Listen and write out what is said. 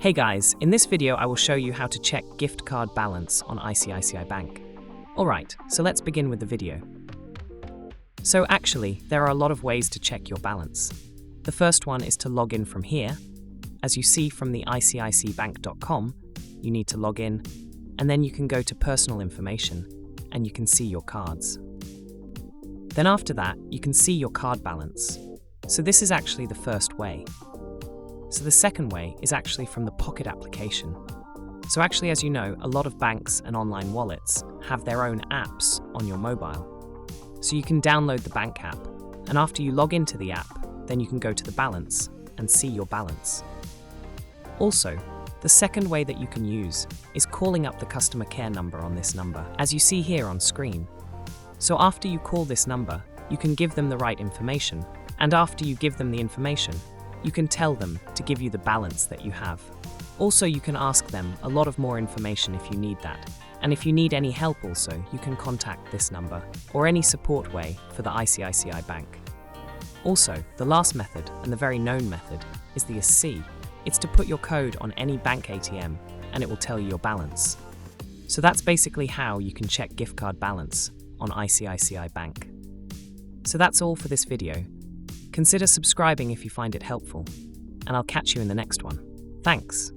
Hey guys, in this video I will show you how to check gift card balance on ICICI Bank. Alright, so let's begin with the video. So actually, there are a lot of ways to check your balance. The first one is to log in from here. As you see from the ICICIBank.com, you need to log in, and then you can go to personal information, and you can see your cards. Then after that, you can see your card balance. So this is actually the first way. So the second way is actually from the Pocket application. So actually, as you know, a lot of banks and online wallets have their own apps on your mobile. So you can download the bank app, and after you log into the app, then you can go to the balance and see your balance. Also, the second way that you can use is calling up the customer care number on this number, as you see here on screen. So after you call this number, you can give them the right information, and after you give them the information, you can tell them to give you the balance that you have. Also, you can ask them a lot of more information if you need that. And if you need any help also, you can contact this number or any support way for the ICICI Bank. Also, the last method, and the very known method, is the ICICI. It's to put your code on any bank ATM and it will tell you your balance. So that's basically how you can check gift card balance on ICICI Bank. So that's all for this video. Consider subscribing if you find it helpful, and I'll catch you in the next one. Thanks.